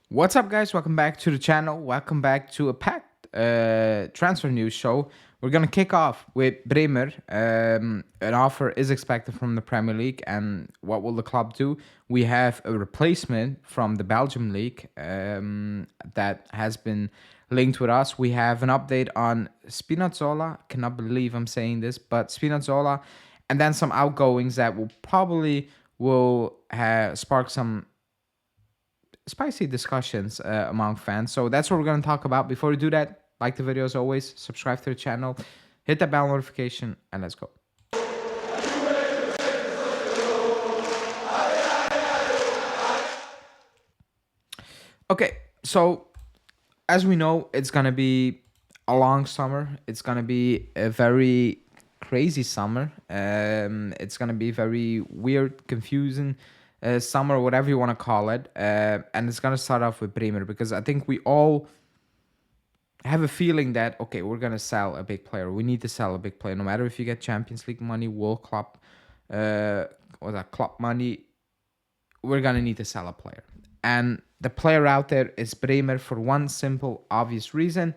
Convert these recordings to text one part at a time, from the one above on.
What's up, guys? Welcome back to the channel. Welcome back to a packed transfer news show. We're gonna kick off with Bremer. An offer is expected from the Premier League, and what will the club do? We have a replacement from the Belgium League that has been linked with us. We have an update on Spinazzola. Cannot believe I'm saying this, but Spinazzola, and then some outgoings that will probably spark some spicy discussions among fans. So that's what we're going to talk about. Before we do that, like the video as always, subscribe to the channel, hit that bell notification, and let's go. Okay, so as we know, it's going to be a long summer. It's going to be a very crazy summer. It's going to be very weird, confusing summer, whatever you want to call it. And it's going to start off with Bremer because I think we all have a feeling that, okay, we're going to sell a big player. We need to sell a big player. No matter if you get Champions League money, World Club, or that club money, we're going to need to sell a player. And the player out there is Bremer for one simple, obvious reason: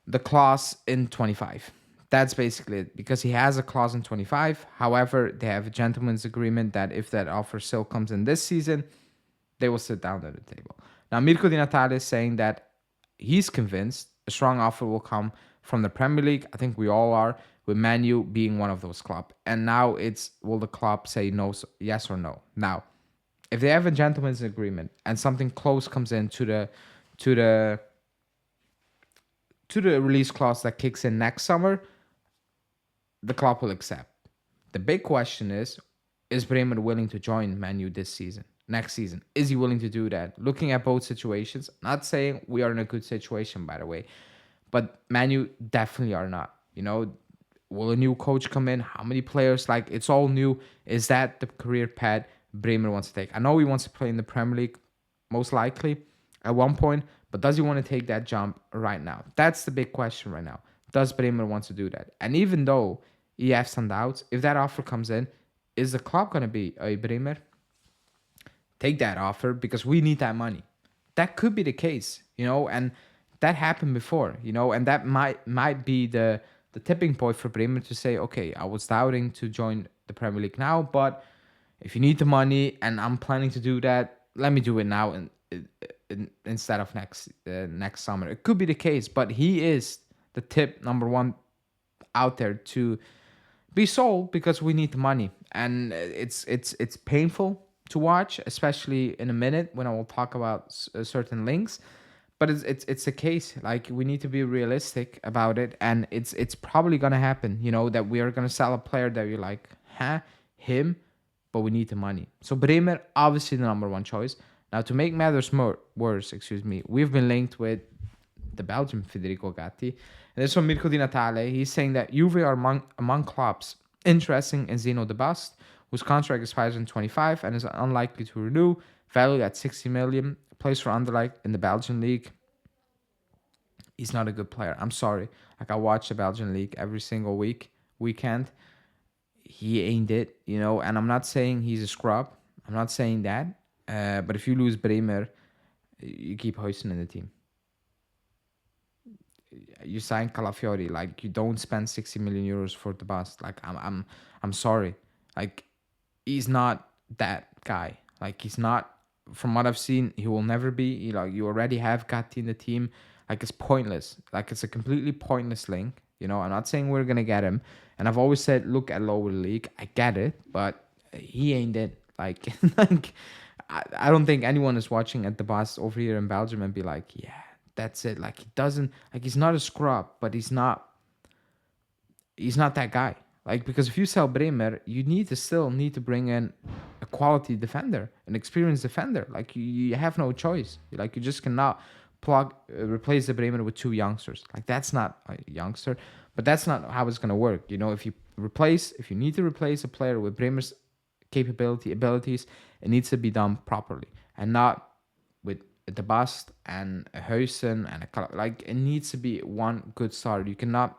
the clause in 25. That's basically it, because he has a clause in 25. However, they have a gentleman's agreement that if that offer still comes in this season, they will sit down at the table. Now, Mirko Di Natale is saying that he's convinced a strong offer will come from the Premier League. I think we all are, with Man U being one of those clubs. And now it's, will the club say no, yes or no? Now, if they have a gentleman's agreement and something close comes in to the release clause that kicks in next summer, the club will accept. The big question is Bremer willing to join Man U this season, next season? Is he willing to do that? Looking at both situations, not saying we are in a good situation, by the way, but Man U definitely are not. You know, will a new coach come in? How many players? Like, it's all new. Is that the career path Bremer wants to take? I know he wants to play in the Premier League, most likely, at one point, but does he want to take that jump right now? That's the big question right now. Does Bremer want to do that? And even though he has some doubts, if that offer comes in, is the club going to be, hey, Bremer, take that offer because we need that money? That could be the case, and that happened before, and that might be the tipping point for Bremer to say, okay, I was doubting to join the Premier League now, but if you need the money and I'm planning to do that, let me do it now instead of next summer. It could be the case, but he is the tip number one out there to be sold because we need the money, and it's painful to watch, especially in a minute when I will talk about certain links. But it's a case, like, we need to be realistic about it, and it's probably gonna happen. That we are gonna sell a player that you're like, huh, him, but we need the money. So Bremer, obviously the number one choice. Now, to make matters worse, we've been linked with the Belgian Federico Gatti. And this from Mirko Di Natale. He's saying that Juve are among clubs interested in Zeno de Bast, whose contract expires in 25 and is unlikely to renew, valued at 60 million, plays for Anderlecht in the Belgian league. He's not a good player. I'm sorry. Like, I watch the Belgian league every single weekend. He ain't it, and I'm not saying he's a scrub. I'm not saying that. But if you lose Bremer, you keep hoisting in the team. You sign Calafiori, like, you don't spend 60 million euros for the bus. Like, I'm sorry. Like, he's not that guy. Like, he's not. From what I've seen, he will never be. You already have Gatti in the team. Like, it's pointless. Like, it's a completely pointless link. I'm not saying we're gonna get him. And I've always said, look at lower league. I get it, but he ain't it. Like, like, I don't think anyone is watching at the bus over here in Belgium and be like, yeah, that's it. Like, he doesn't, like, he's not a scrub, but he's not that guy. Like, because if you sell Bremer, you still need to bring in a quality defender, an experienced defender. Like, you have no choice. Like, you just cannot replace the Bremer with two youngsters. Like, that's not a youngster, but that's not how it's gonna work. If you need to replace a player with Bremer's abilities, it needs to be done properly and not with the Bast and a Huijsen and like, it needs to be one good starter. You cannot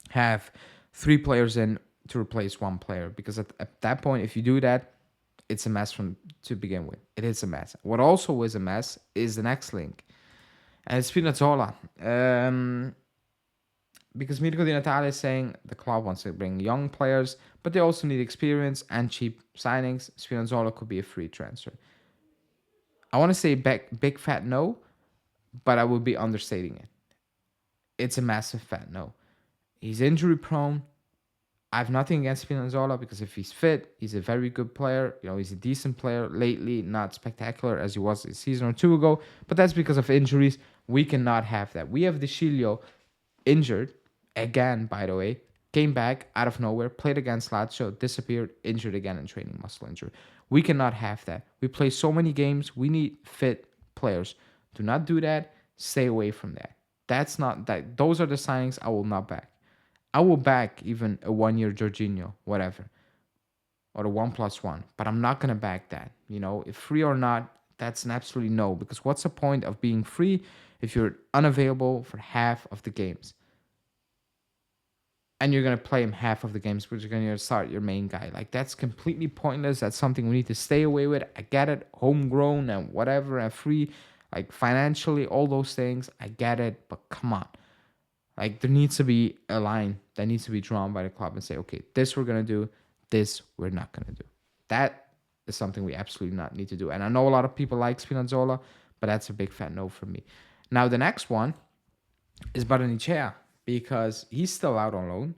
have three players in to replace one player, because at that point, if you do that, it's a mess from to begin with. It is a mess. What also is a mess is the next link, and it's Spinazzola. Because Mirko Di Natale is saying the club wants to bring young players, but they also need experience and cheap signings. Spinazzola could be a free transfer. I want to say big fat no, but I would be understating it. It's a massive fat no. He's injury prone. I have nothing against Spinazzola because if he's fit, he's a very good player. He's a decent player lately, not spectacular as he was a season or two ago, but that's because of injuries. We cannot have that. We have De Sciglio injured again, by the way, came back out of nowhere, played against Lazio, disappeared, injured again in training, muscle injury. We cannot have that. We play so many games. We need fit players. Do not do that. Stay away from that. That's not that. Those are the signings I will not back. I will back even a 1-year Jorginho, whatever, or a 1+1, but I'm not gonna back that. If free or not, that's an absolutely no. Because what's the point of being free if you're unavailable for half of the games? And you're going to play him half of the games, but you're going to start your main guy. Like, that's completely pointless. That's something we need to stay away with. I get it. Homegrown and whatever and free, like financially, all those things. I get it. But come on. Like, there needs to be a line that needs to be drawn by the club and say, okay, this we're going to do. This we're not going to do. That is something we absolutely not need to do. And I know a lot of people like Spinazzola, but that's a big fat no for me. Now, the next one is Barrenechea, because he's still out on loan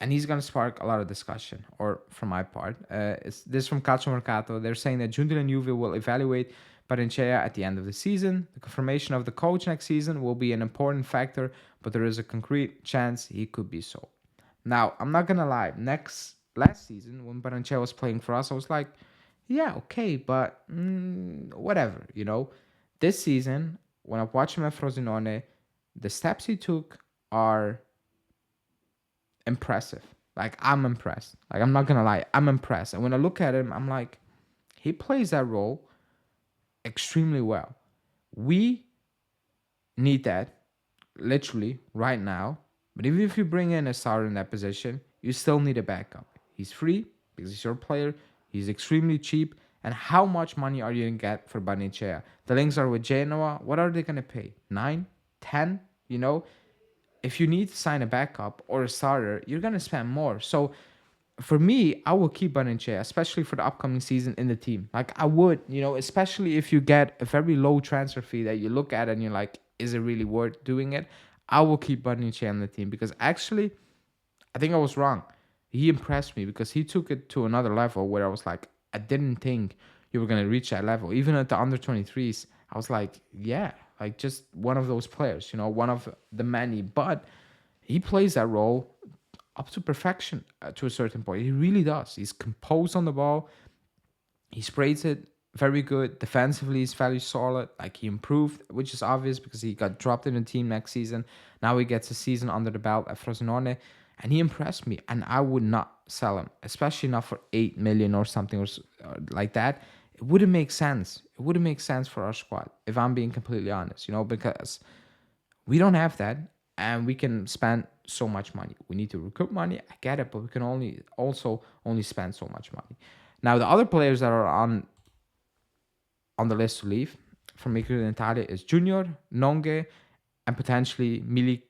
and he's going to spark a lot of discussion, or from my part. It's this from Calcio Mercato. They're saying that Giunta and Juve will evaluate Barrenechea at the end of the season. The confirmation of the coach next season will be an important factor, but there is a concrete chance he could be sold. Now, I'm not going to lie. Last season, when Barrenechea was playing for us, I was like, yeah, okay, but whatever, This season, when I watched him at Frosinone, the steps he took are impressive. Like, I'm impressed. Like, I'm not gonna lie, I'm impressed. And when I look at him, I'm like, he plays that role extremely well. We need that literally right now. But even if you bring in a starter in that position, you still need a backup. He's free because he's your player. He's extremely cheap. And how much money are you gonna get for Barrenechea? The links are with Genoa. What are they gonna pay? 9, 10? If you need to sign a backup or a starter, you're going to spend more. So for me, I will keep Barrenechea, especially for the upcoming season, in the team. Like, I would, especially if you get a very low transfer fee that you look at and you're like, is it really worth doing it? I will keep Barrenechea in the team because actually, I think I was wrong. He impressed me because he took it to another level where I was like, I didn't think you were going to reach that level. Even at the under 23s, I was like, yeah, like just one of those players, one of the many. But he plays that role up to perfection to a certain point. He really does. He's composed on the ball. He sprays it very good. Defensively, he's fairly solid. Like, he improved, which is obvious because he got dropped in the team next season. Now he gets a season under the belt at Frosinone. And he impressed me. And I would not sell him, especially not for 8 million or something or like that. It wouldn't make sense. It wouldn't make sense for our squad, if I'm being completely honest, because we don't have that and we can spend so much money. We need to recoup money. I get it, but we can only spend so much money. Now, the other players that are on the list to leave from Mirko Di Natale is Junior, Nonge, and potentially Milik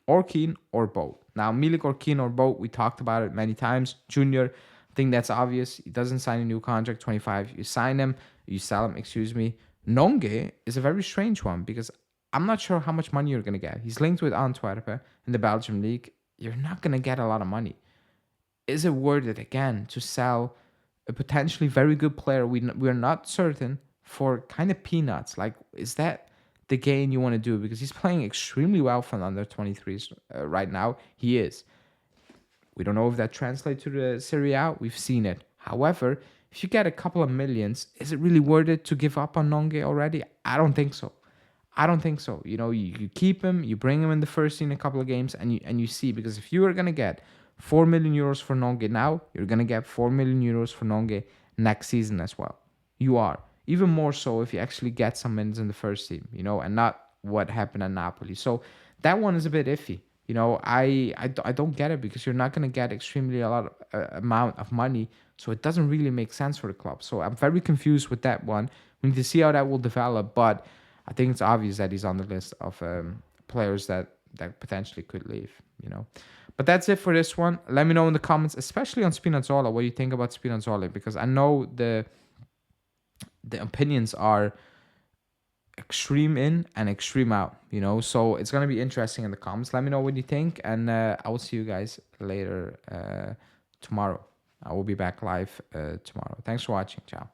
or Keane or both. Now, Milik or Keane or both, we talked about it many times. Junior, I think that's obvious. He doesn't sign a new contract, 25. You sell him. Nonge is a very strange one because I'm not sure how much money you're going to get. He's linked with Antwerp in the Belgium league. You're not going to get a lot of money. Is it worth it, again, to sell a potentially very good player we're not certain for kind of peanuts? Like, is that the gain you want to do? Because he's playing extremely well for the under 23s right now. He is. We don't know if that translates to the Serie A. We've seen it. However, if you get a couple of millions, is it really worth it to give up on Nonge already? I don't think so. You keep him, you bring him in the first team a couple of games, and you see, because if you are going to get 4 million euros for Nonge now, you're going to get 4 million euros for Nonge next season as well. You are. Even more so if you actually get some minutes in the first team, and not what happened at Napoli. So that one is a bit iffy. I don't get it, because you're not going to get extremely a lot of amount of money, so it doesn't really make sense for the club. So I'm very confused with that one. We need to see how that will develop, but I think it's obvious that he's on the list of players that potentially could leave. But that's it for this one. Let me know in the comments, especially on Spinazzola, what you think about Spinazzola, because I know the opinions are extreme in and extreme out, so it's going to be interesting in the comments. Let me know what you think, and I will see you guys later tomorrow. I will be back live tomorrow. Thanks for watching. Ciao.